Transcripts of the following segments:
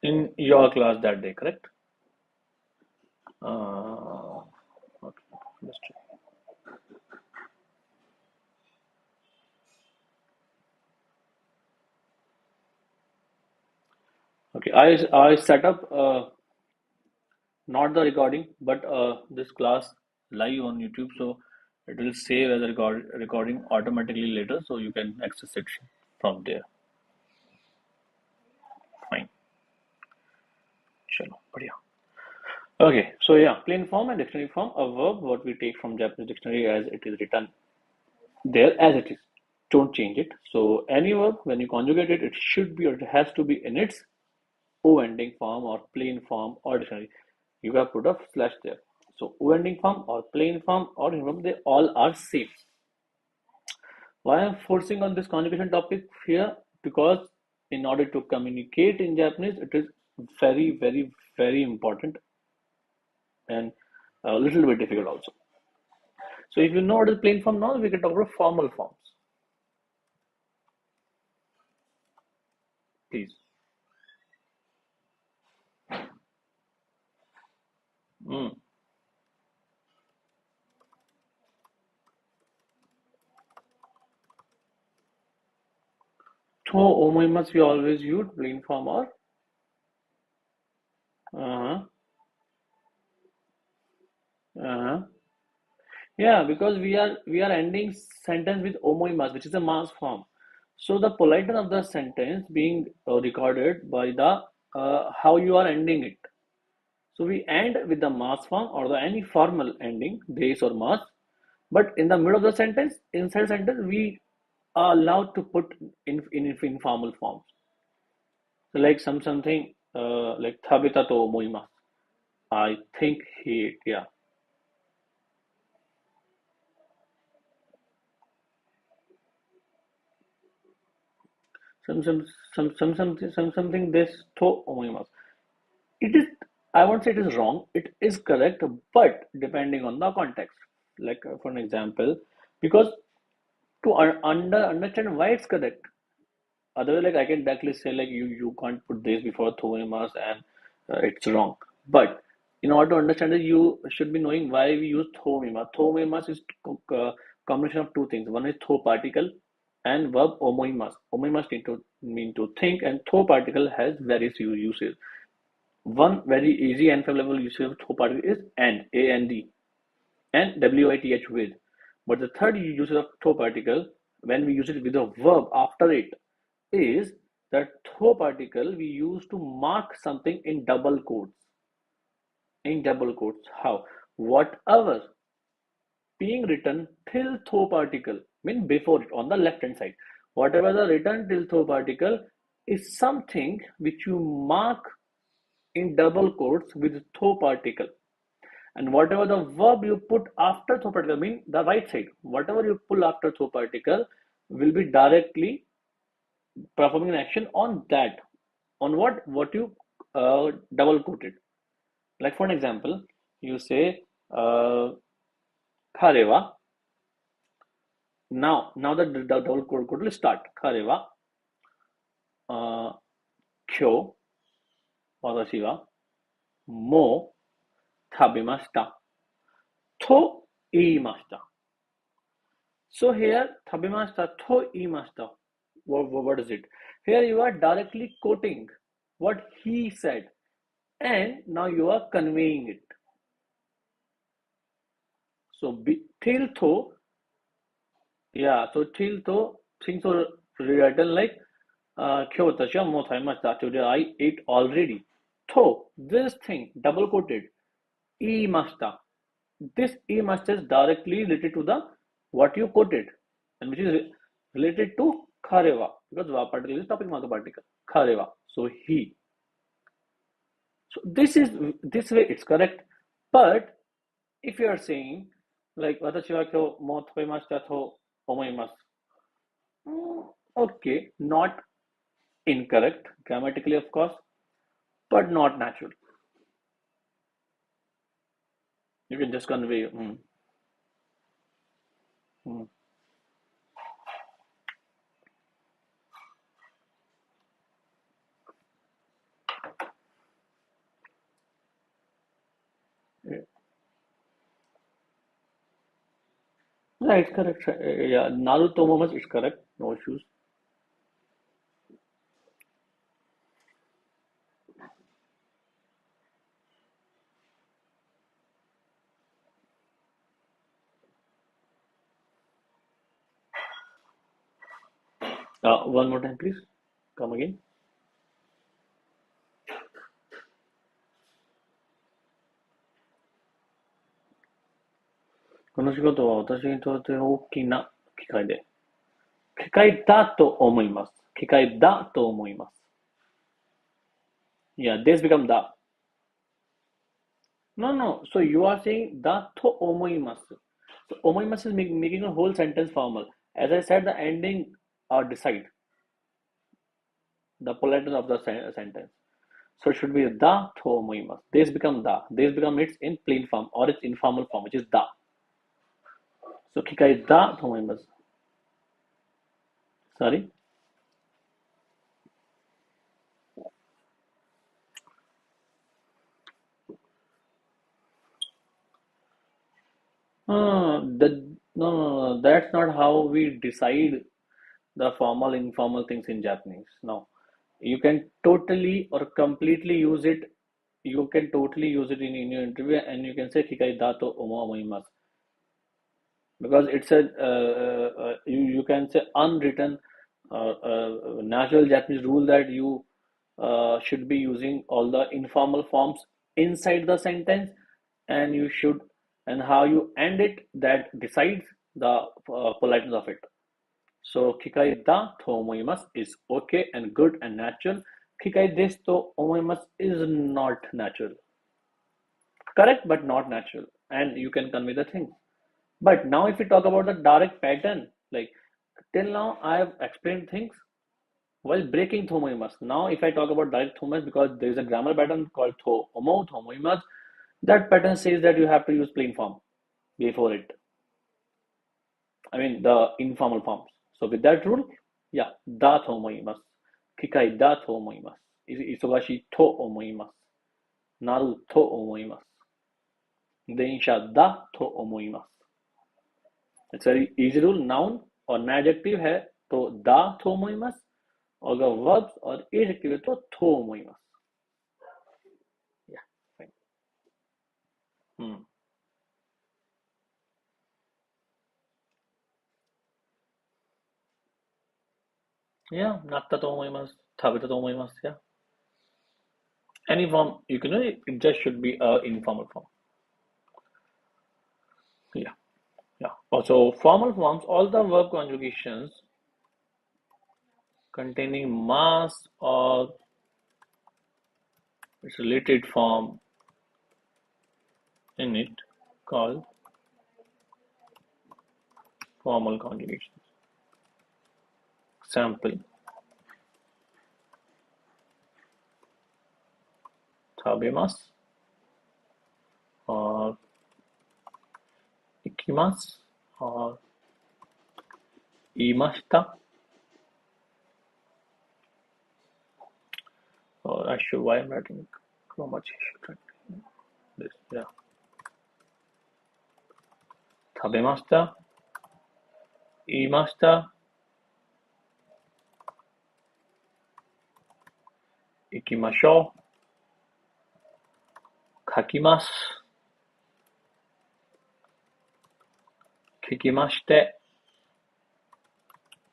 in your class that day, correct? Uh, okay, understood. Okay, I set up not the recording, but this class live on YouTube, so it will save as a recording automatically later, so you can access it from there. Fine, chalo, बढ़िया. Okay, so yeah, plain form and dictionary form, a verb what we take from Japanese dictionary as it is written there as it is. Don't change it. So any verb when you conjugate it, it should be or it has to be in its O ending form or plain form or dictionary. You have put a slash there. So O ending form or plain form or verb, they all are same. Why I'm forcing on this conjugation topic here? Because in order to communicate in Japanese, it is very, very, very important and a little bit difficult also. So if you know what is plain form now, we can talk about formal forms. Please. Mm. So homonymous we always use plain form or uh-huh, uh-huh. Yeah, because we are ending sentence with homonymous, which is a mass form. So the politeness of the sentence being recorded by the how you are ending it. So we end with the mass form or the any formal ending, base or mass. But in the middle of the sentence, inside sentence, we are allowed to put in informal forms. So like something like Tabita to moimas. I think he yeah. Some some something this to moimas. It is I won't say it is wrong. It is correct, but depending on the context. Like for an example, because to understand why it's correct. Otherwise, like I can directly say like you can't put this before thoemas and it's wrong. But in order to understand it, you should be knowing why we use thoema. Thoemas is combination of two things. One is tho particle and verb homoimas. Homoimas mean to think, and tho particle has various uses. One very easy and level usage of tho particle is and, a and d, and WITH with. But the third use of tho particle, when we use it with a verb after it, is that tho particle we use to mark something in double quotes. In double quotes, how? Whatever being written till tho particle, mean before it on the left hand side. Whatever the written till tho particle is something which you mark in double quotes with tho particle. And whatever the verb you put after tho particle, mean the right side, whatever you pull after tho particle will be directly performing an action on that. On what you double quoted. Like for an example, you say Khareva. Now the double quote will start. Khareva, uh, kyo, watashi wa mo tabemashita to iimashita. So here, Thabimasta Tho Imasta. What is it? Here you are directly quoting what he said, and now you are conveying it. So till tho, yeah. So till tho things are written like Kyo tasya mo thaimasta. Today I ate already. Tho this thing double quoted. Imasta. This imasta is directly related to the what you quoted, and which is related to Khareva because Va particle is topic marker particle. Khareva. So he. So this way it's correct. But if you are saying like watashi wa kyo mo toimashita to omoimasu. Okay, not incorrect grammatically of course, but not natural. You can just convey. Mm. Yeah, it's correct. Yeah, Naruto is correct. No issues. One more time, please. Come again. この仕事は私にとって大きな機会で、機会だと思います。機会だと思います。Yeah, this become the. No, no. So you are saying da to omoimasu. So omoimasu is making a whole sentence formal. As I said, the ending decide the politeness of the sentence. So it should be da to omoimasu. This become da. This become its in plain form or its informal form, which is da. So kikai da to omoimasu. Sorry. No, no, no. That's not how we decide the formal, informal things in Japanese. No. You can totally or completely use it. You can totally use it in your interview and you can say Kikai dato omoimasu because it's a you can say unwritten natural Japanese rule that you should be using all the informal forms inside the sentence and you should and how you end it that decides the politeness of it. So kikai da to omoimasu is okay and good and natural. Kikai desu to omoimasu is not natural. Correct, but not natural. And you can convey the thing. But now if we talk about the direct pattern, like till now I have explained things while breaking thomoimas. Now if I talk about direct thomas because there is a grammar pattern called thomoimas, that pattern says that you have to use plain form before it. I mean the informal forms. So with that rule, yeah, da thomoimas. Kikai da thomoimas. Isogashi to omoimasu. Naru to omoimasu. Densha da to omoimasu. It's very easy rule. Noun और adjective है तो दा थोमोइमस और अगर verbs और adjective है तो थोमोइमस. Yeah, fine. Hmm. Yeah, natta थोमोइमस, थाबिता थोमोइमस. Yeah, any form you can. It just should be a informal form. Yeah, yeah. Also, formal forms, all the verb conjugations containing mass or its related form in it called formal conjugations. Example: tabemas or ikimasu or imashita or I should why I'm writing so much I should write this. Yeah. Tabemashita, imashita, ikimashou, kakimasu, kikimashite,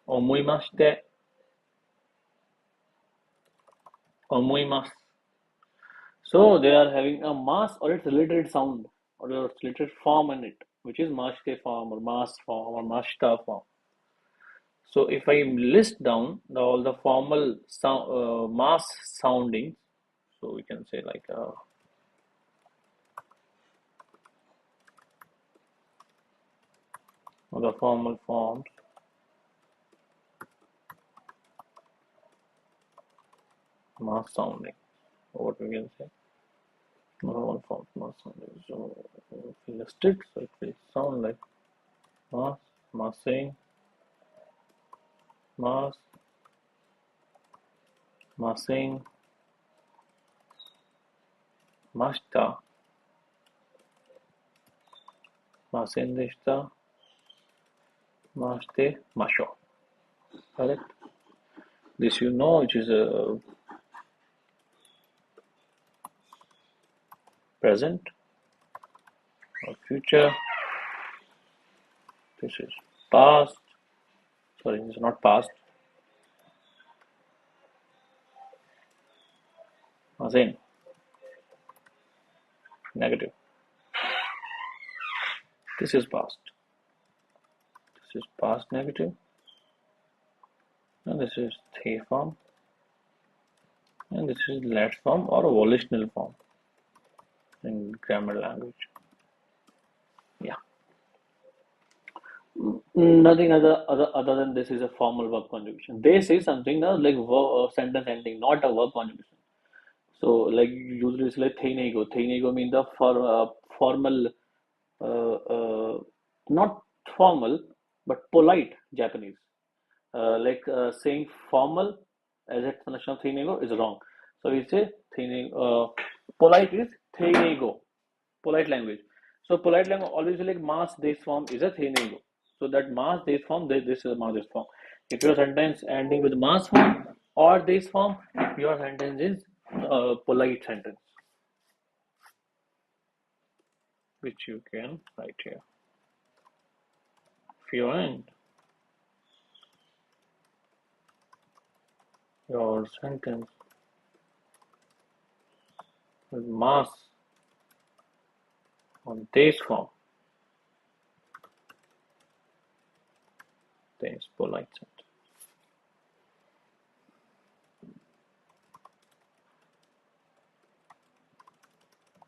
omoimashite, omoimasu. So they are having a mass or its related sound or its related form in it, which is mashite form or mas form or mashita form. So if I list down all the formal sound, mass soundings, so we can say like the formal forms, mass sounding, or what we can say, formal forms, mass sounding. So if we list it, so it will sound like mass, massing, mass, massing, mashta, masendishta, Maste, masho. Correct. This you know, which is a present or future. This is past. Sorry, this is not past. As in negative. This is past. This is past negative. And this is the form. And this is let form or volitional form in grammar language. Yeah. Nothing other than this is a formal verb conjugation. This is something now like sentence ending, not a verb conjugation. So like usually it's like theinego. Theinego means the formal, not formal, but polite Japanese. Saying formal as a explanation of theinego is wrong. So we say theinego. Polite is theinego. Polite language. So polite language always like mass this form is a theinego. So that mass this form, this is a mass this form. If your sentence ending with mass form or this form, your sentence is a polite sentence, which you can write here. If you end your sentence with mass on this form, then it's polite sentence.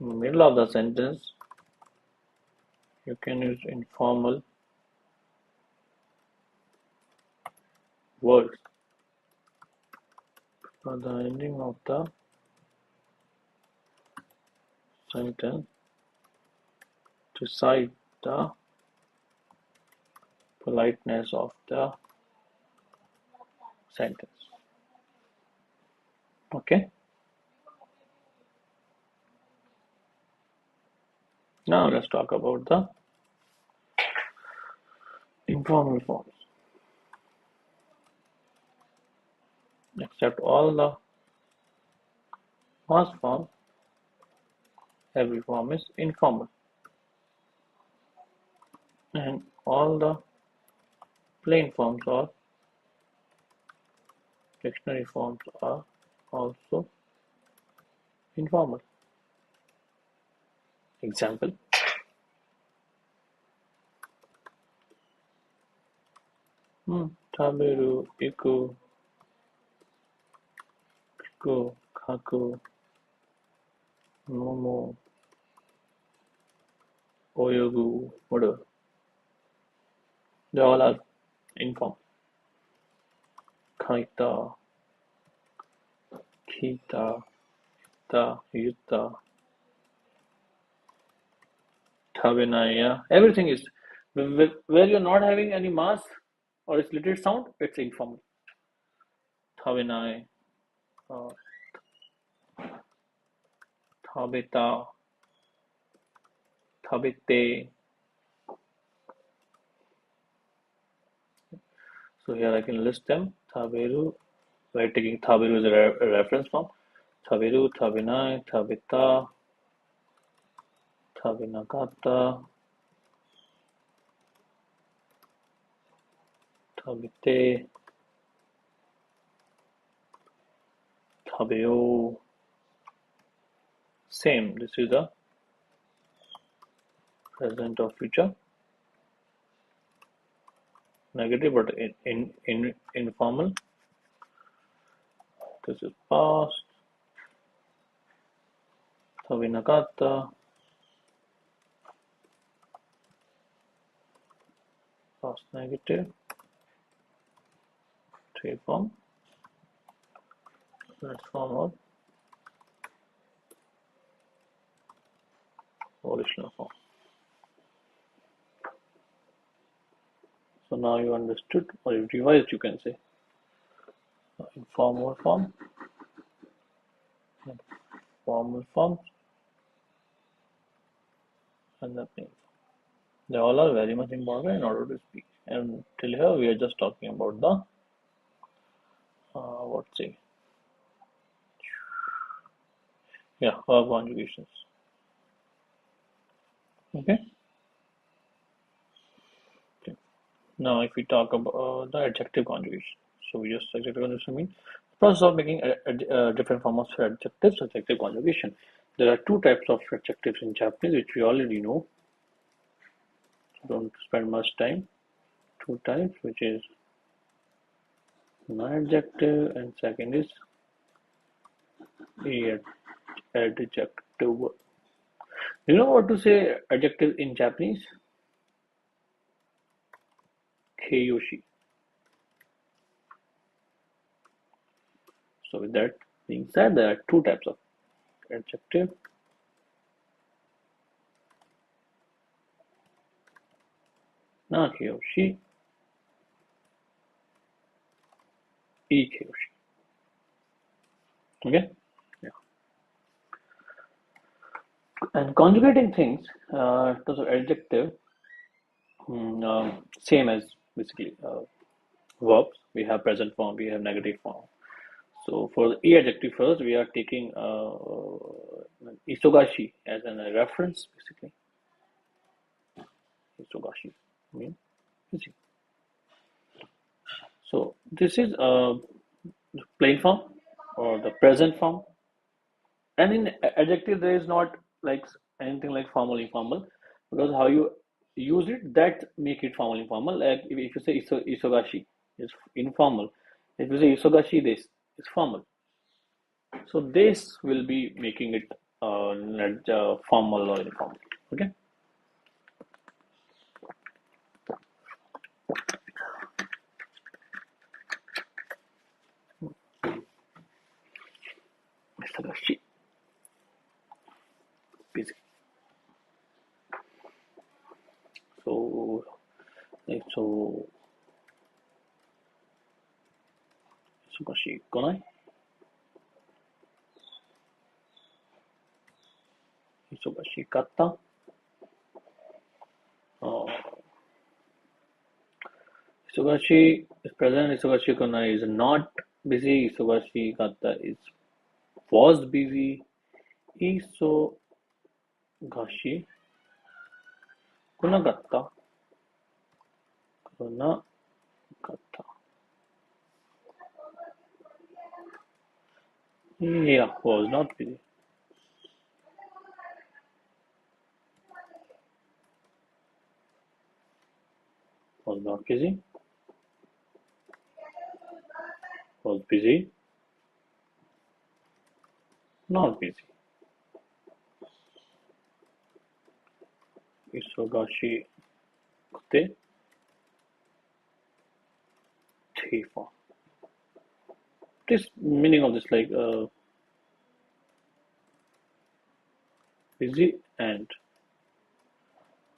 In the middle of the sentence, you can use informal words for the ending of the sentence to cite the politeness of the sentence. Okay. Now let's talk about the informal forms. Except all the mass form, every form is informal, and all the plain forms or dictionary forms are also informal. Example: taberu, iku, kiku, kaku, momo, oyogu, whatever. They all are informal. Kaita, kita, ita, yutta, tabenaya. Everything is where you're not having any mass or it's little sound, it's informal. Tabenai, uh, tabeta, tabete. So here I can list them. Taberu, by taking taberu as a reference form. Taberu, tabenai, tabeta, tabenagata, tabete, tabeo. Same. This is the present or future negative, but in informal. This is past. Tabenagata, past negative. Three form. Let's form of original form. So now you understood, or you revised, you can say. Informal form, formal forms, and the plain. They all are very much important in order to speak. And till here we are just talking about the what say, yeah, verb conjugations. Okay. Okay. Now, if we talk about the adjective conjugation, so we just adjective conjugation means process of making different forms of adjectives, adjective conjugation. There are two types of adjectives in Japanese, which we already know. So don't spend much time. Two types, which is non-adjective, and second is a adjective. You know what to say adjective in Japanese? Keiyoshi. So with that being said, there are two types of adjective. Na Keiyoshi, E Keiyoshi. Okay? Yeah. And conjugating things to the adjective, same as basically verbs. We have present form, we have negative form. So for the E adjective first, we are taking isogashi as a reference, basically. Isogashi means busy. So this is the plain form or the present form. And in adjective, there is not like anything like formal, informal, because how you use it that make it formal, informal. Like if you say isogashi, it's informal. If you say isogashi, this is formal. So this will be making it not formal or informal. Okay. Isogashi, busy. So so isogashi konai, isogashi katta. Uh, Isogashi is present, Isogashi Kona is not busy, Isogashi Kata is was busy, Isogashi Kunagatta Kunagatta. Yeah, was not busy. Was not busy. Was busy. Not busy. Isogashi Kute Teifa. This meaning of this like busy and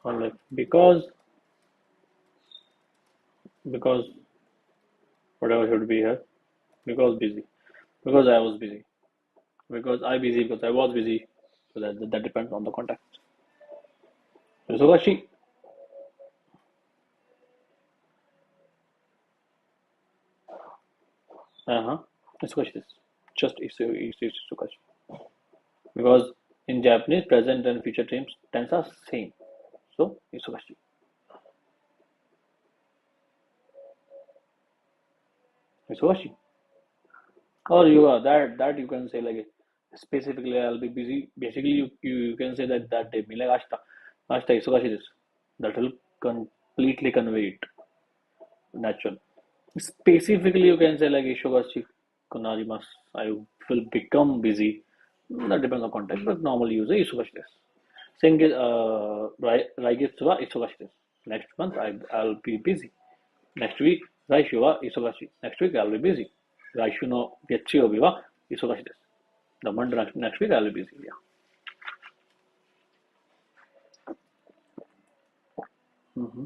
like because whatever should be here, because busy, because I was busy, because I busy, because I was busy. So that depends on the context. Isogashi, uh-huh. Isogashi is just Isogashi. Because in Japanese, present and future tense are same. So Isogashi. Isogashi. Or you are that you can say like specifically I'll be busy. Basically you can say that day. Me like ashta. Ashta Isogashi this. That will completely convey it. Natural. Specifically, you can say like Ishogashi Konarimas, I will become busy. That depends on context, but normally use Ishogashi desu. Saying Raigetsu wa Isogashi desu. Next month I'll be busy. Next week Raishu wa Isogashi. Next week I'll be busy. Raishu no Getsuyobi wa Isogashi desu. The month next week I'll be busy. Yeah. Mm-hmm.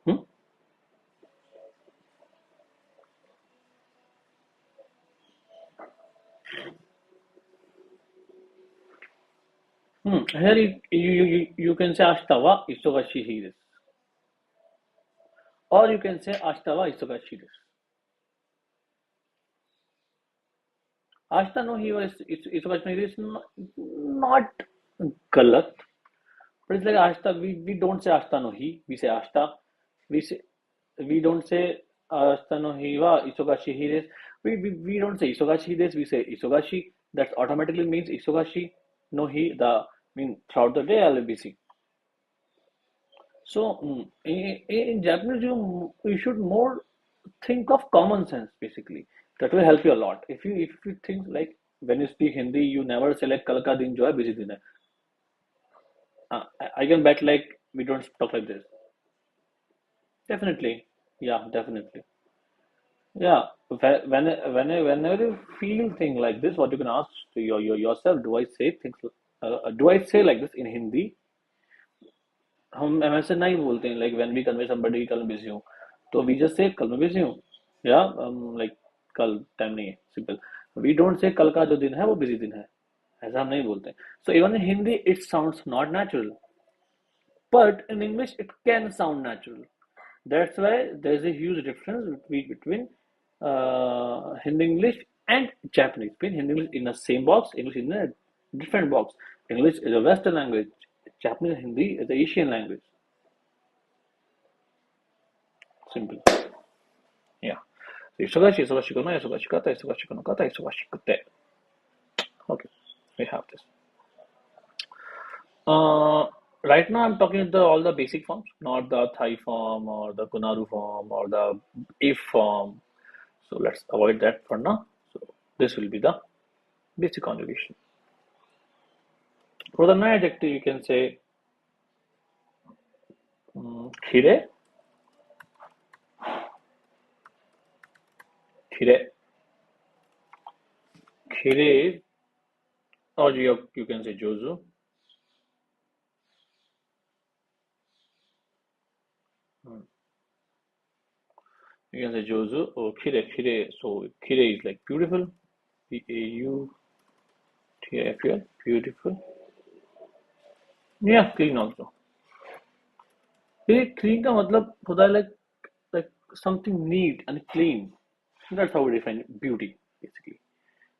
Hmm? Here you can say Ashtava Isogashi Hires. Or you can say Ashtava Isogashi Hires. Ashta no he was Isogashi Hires is not galat. But it's like Ashta, we don't say Ashta no he, we say Ashta. We say we don't say Ashta no he wa Isogashi Hires. We don't say Isogashi Hires, we say Isogashi. That automatically means Isogashi no he, the mean throughout the day I'll be busy. So in Japanese, you should more think of common sense basically. That will help you a lot. If you think like when you speak Hindi, you never say like kal ka din jo hai busy din hai. I can bet like we don't talk like this. Definitely, yeah, definitely, yeah. Whenever you feel thing like this, what you can ask to yourself, do I say things? Do I say like this in Hindi? हम ऐसे नहीं बोलते हैं like when we convey somebody कल मैं busy हूँ तो we just say कल मैं बिजी हूँ या लाइक कल टाइम नहीं है सिंपल वी डोंट से कल का जो दिन है वो बिजी दिन है ऐसा हम नहीं बोलते so even in Hindi it sounds not natural but in English it can sound natural. That's why there's a huge difference between Hindi English and Japanese. Between Hindi English in the same box, English in a different box. English is a Western language. Japanese and Hindi is the Asian language. Simple. Yeah. So 忙しい、忙しくない、忙しかった、忙しくなかった、忙しくて。Okay. We have this. Uh, right now, I'm talking all the basic forms, not the Thai form or the Kunaru form or the if form. So let's avoid that for now. So this will be the basic conjugation. For the non-adjective, you can say khire, khire, khire, or you can say jozu. Hmm. You can say jozu or khire, khire. So khire is like beautiful, Beautiful. Beautiful. Yeah, clean also. ये clean का मतलब होता है like something neat and clean. That's how we define beauty basically.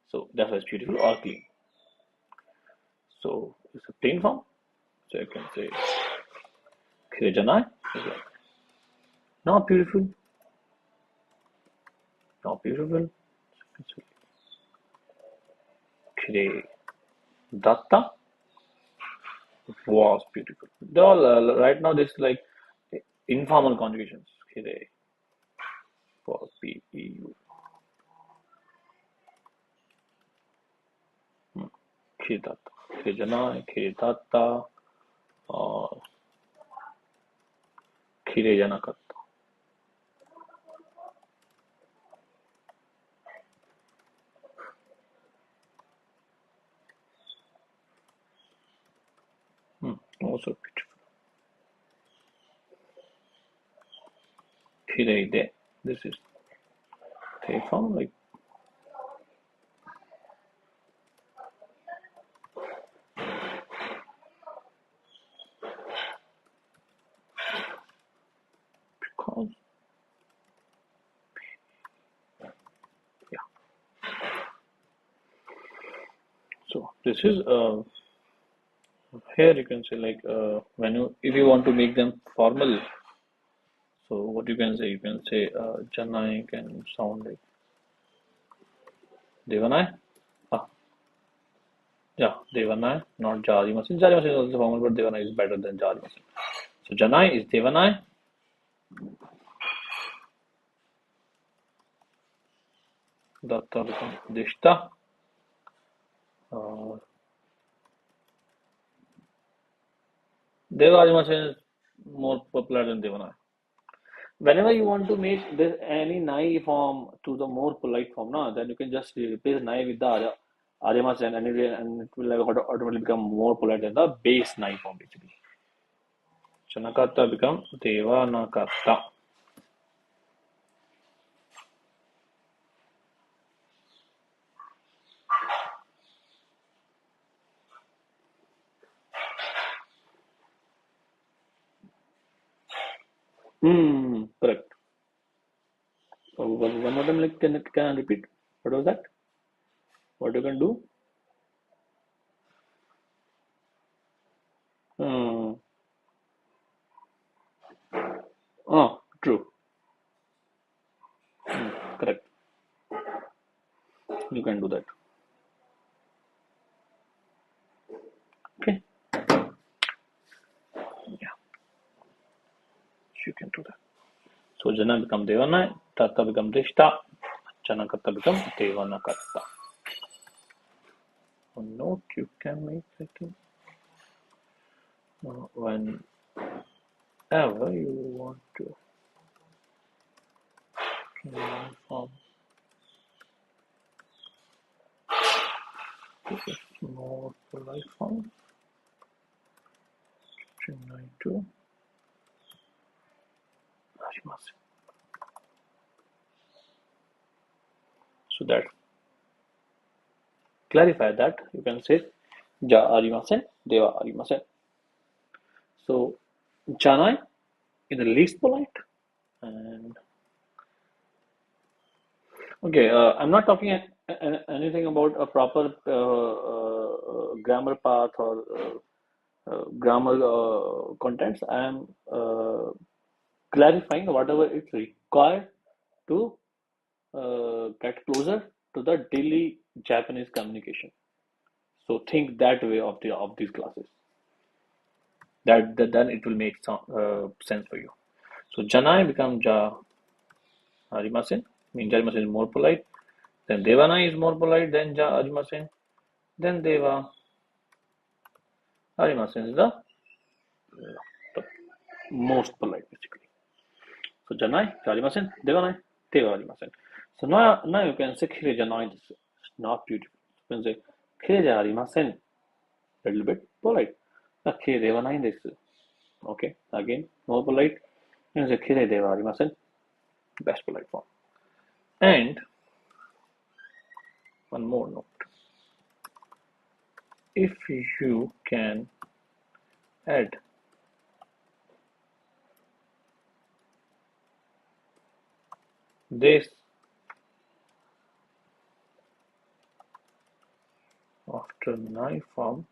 So that's why it's beautiful or clean. So it's a plain form. So you can say Kirejanai is like not beautiful, not beautiful. Kire Datta was beautiful. They're all right now. This is like informal conjugations. Kire was P-E-U. Kire Datta, Kirejanai, Kire Datta, or Kirejanakatta. Also beautiful. Kireide. This is they form like because yeah. So this is here you can say like when you if you want to make them formal. So what you can say Janai can sound like Devanai. Ah, yeah, Devanai, not Jari Masin. Jari Masin is also formal, but Devanai is better than Jari Masin. So Janai is Devanai. Datta becomes Dishta. Uh, Devanai Masin is more popular than Devanai. Whenever you want to make this any nai form to the more polite form, no, then you can just replace nai with the Aryamas and it will like automatically become more polite than the base nai form basically. Chanakata become Devanakata. Correct. One more time, like, can I repeat? What was that? What you can do? Hmm. Oh, true. Correct. You can do that. Okay. Yeah, you can do that. So Jana become Devana, Tata become Rishta, Janakata become Devanakata. A note you can make, I think, whenever you want to form this is more polite form. Chinmay to Hashimase. So that clarify that you can say Ja arimasen, Deva arimasen. So Janai is the least polite. And okay, I'm not talking anything about a proper grammar path or grammar contents. I am clarifying whatever it's required to get closer to the daily Japanese communication. So think that way of these classes. That then it will make some sense for you. So Janai become Ja Arimasen. Mean Jarimasen is more polite. Then Devanai is more polite than Ja Arimasen. Then Deva Arimasen is the most polite basically. So Janai, Jarimasen, Devanai, Deva Arimasen. So now you can say Kire Janai. This is not beautiful. You can say Kire Arimasen. A little bit polite. Kire Devanai this. Okay, again more polite. You can say Kire Deva Arimasen. Best polite form. And one more note. If you can add this after nai form,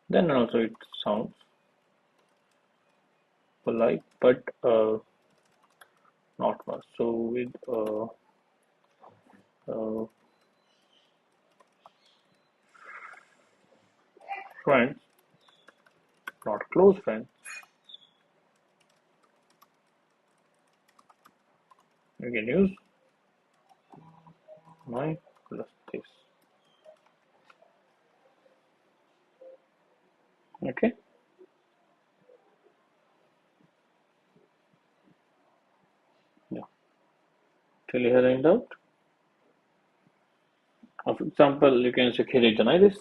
then also it sounds polite, but not much. So with uh, friends, not close friends, you can use nai plus this. Okay, yeah. Till here end out. For example, you can say Kiri janai this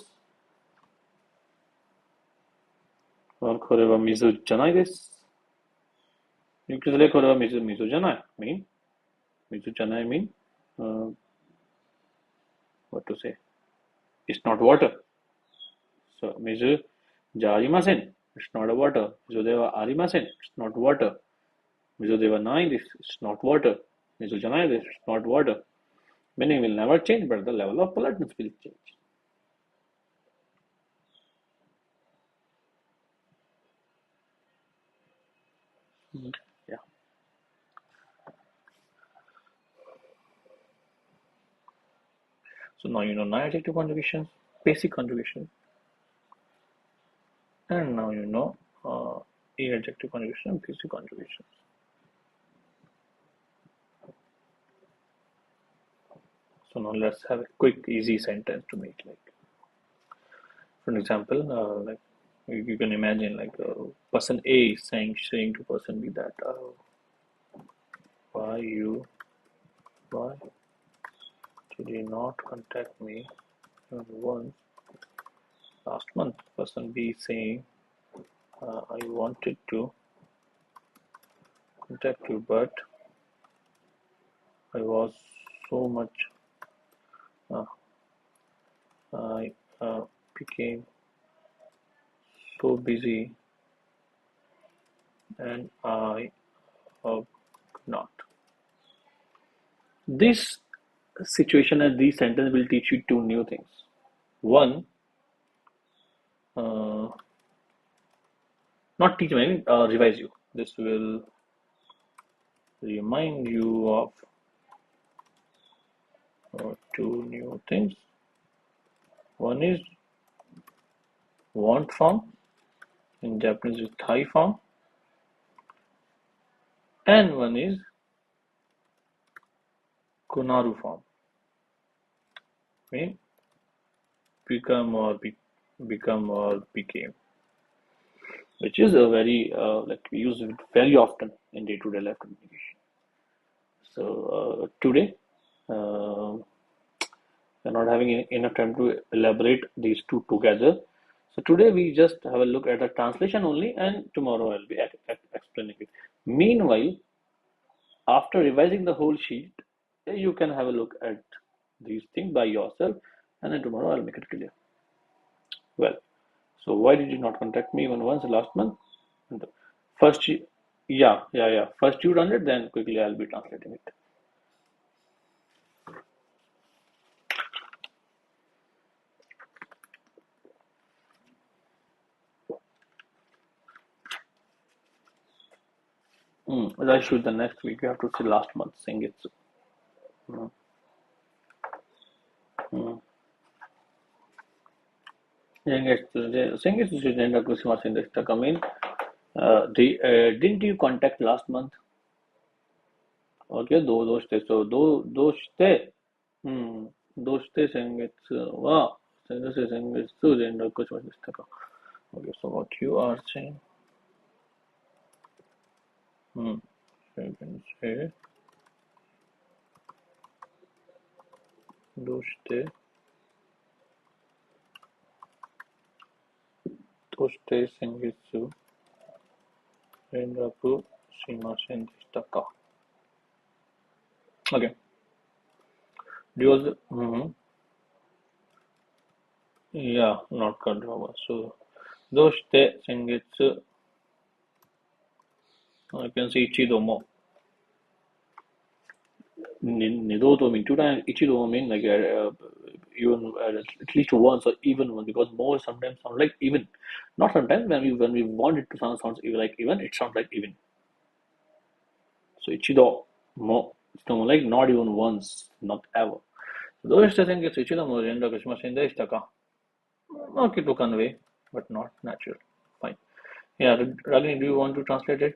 or Kore wa mizu janai this. You can say Kore wa mizu janai. Mean mizu janai mean uh, what to say? It's not water. So mizu ja arimasen. It's not a water. Mizu deva arimasen. It's not water. Mizu deva nai this. It's not water. Mizu janai this. It's not water. Meaning will never change, but the level of politeness will change. Yeah. So now you know nine adjective conjugations, basic conjugation, and now you know eight adjective conjugation and basic conjugations. So now let's have a quick, easy sentence to make. Like, for example, like you can imagine like person A is saying to person B that why you why did you not contact me once last month? Person B is saying I wanted to contact you, but I was so much uh, I became so busy and I hope not. This situation and this sentence will teach you two new things. One, uh, not teach you, I mean, revise you. This will remind you of two new things. One is want form, in Japanese is Thai form, and one is Kunaru form, mean become or became, which is a very like we use it very often in day-to-day life communication. So today we're not having enough time to elaborate these two together. So today we just have a look at the translation only, and tomorrow I'll be explaining it. Meanwhile, after revising the whole sheet, you can have a look at these things by yourself, and then tomorrow I'll make it clear. Well, so why did you not contact me even once last month? And first, yeah. First you run it, then quickly I'll be translating it. I shoot the next week. You have to say last month. Sengetsu. Mm, mm. Sengetsu Shigenraku Shimasen desu ka mean, didn't you contact last month? Okay, so hmm, どうして先月は、先月連絡しましたか? Okay, so what you are saying? Hmm, so you can say, どうして先月連絡しませんでしたか? Okay, do you also, yeah, not confirm. So, どうして先月 I can say 一度も Nidoto mean two times, Ichido mean like even at least once or even one, because more sometimes sound like even. Not sometimes when we want it to sounds even like even, it sounds like even. So Ichido mo, it's more like not even once, not ever. So those think it's Ichido mo rendaku shimasen deshita ka? Okay to convey, but not natural. Fine. Yeah, Ragini, do you want to translate it?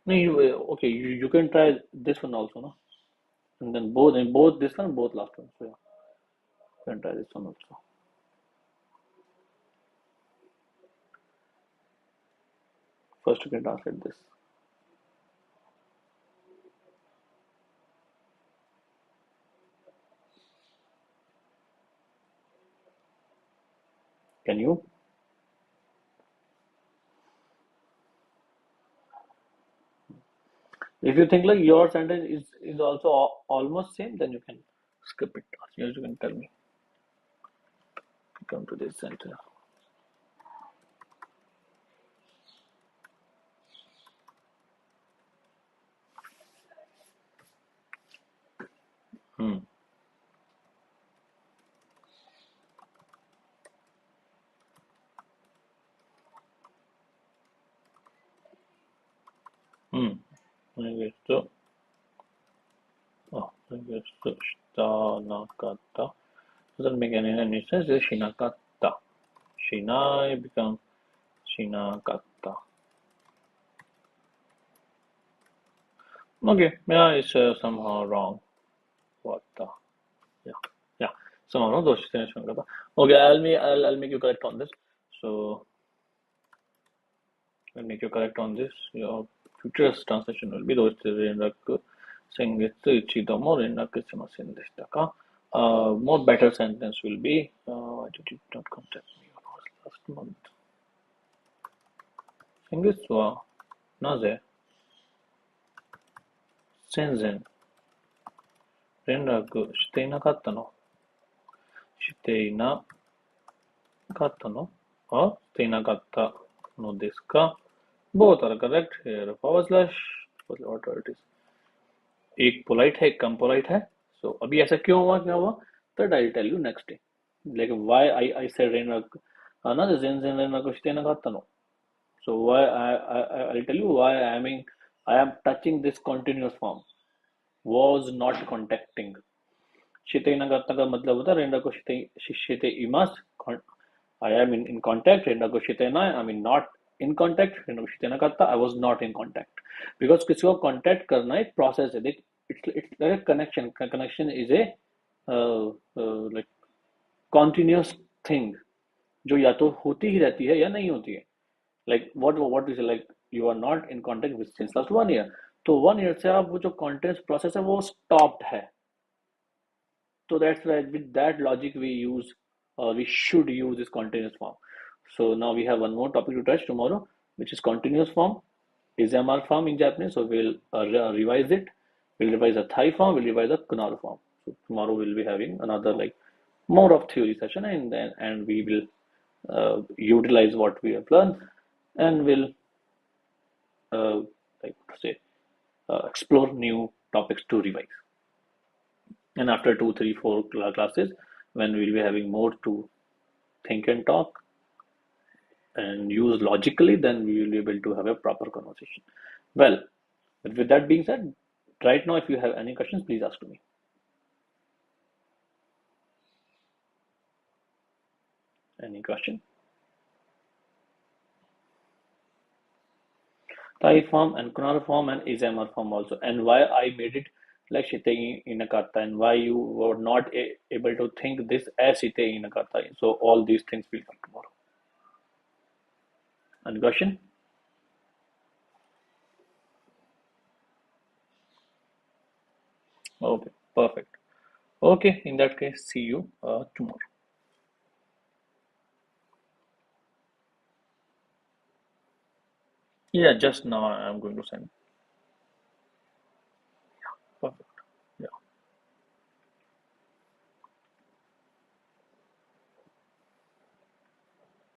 No, okay, you can try this one also, no? And then both this one, both last one. So yeah, you can try this one also. First, you can translate this. Can you? If you think like your sentence is also almost same, then you can skip it. Yes, you can tell me. Come to this sentence. Hmm. Hmm. I guess so. Oh, I guess so. Shinakatta. Doesn't make any sense. It's shinakatta. Shinai become shinakatta. Okay. Yeah, it's somehow wrong. What the? Yeah. Yeah. Somehow wrong. Those shinakatta. Okay. I'll make you correct on this. So I'll make you correct on this. Your future translation will be どうして連絡先月一度も連絡しませんでしたか? More better sentence will be why did you not contact me last month? 先月はなぜ戦前連絡していなかったの? していなかった。買ったのしていなかったのですか Both are correct. Here, forward slash, whatever it is. एक polite है एक कम polite है सो अभी ऐसा क्यों हुआ क्या हुआ that I tell you next day like why I said in another sense in a question no so why I'll tell you why I am touching this continuous form was not contacting shite nagatta का मतलब होता है रेंडा को shite imas I am in contact रेंडा को shite na I mean not in contact रेंडा को shite nagatta I was not in contact because किसी को contact करना एक process है देख it's like a connection is a like continuous thing जो या तो होती ही रहती है या नहीं होती है like what is like you are not in contact with since last 1 year तो 1 year से आप वो जो content process है वो stopped है so that's why with that logic we use we should use this continuous form so now we have one more topic to touch tomorrow which is continuous form is MR form in Japanese so we'll revise it we'll revise a Thai form we'll revise a Kunal form so tomorrow we'll be having another like more of theory session and we will utilize what we have learned and will uh, like to say explore new topics to revise and after 2 3 4 classes when we'll be having more to think and talk and use logically then we will be able to have a proper conversation well with that being said right now if you have any questions please ask me any question Thai form and Kunal form and Izamer form also. And why I made it like Shite Inakata and why you were not able to think this as Shite Inakata. So all these things will come tomorrow. And question? Okay, perfect. Okay, in that case, see you tomorrow. Yeah, just now I'm going to send.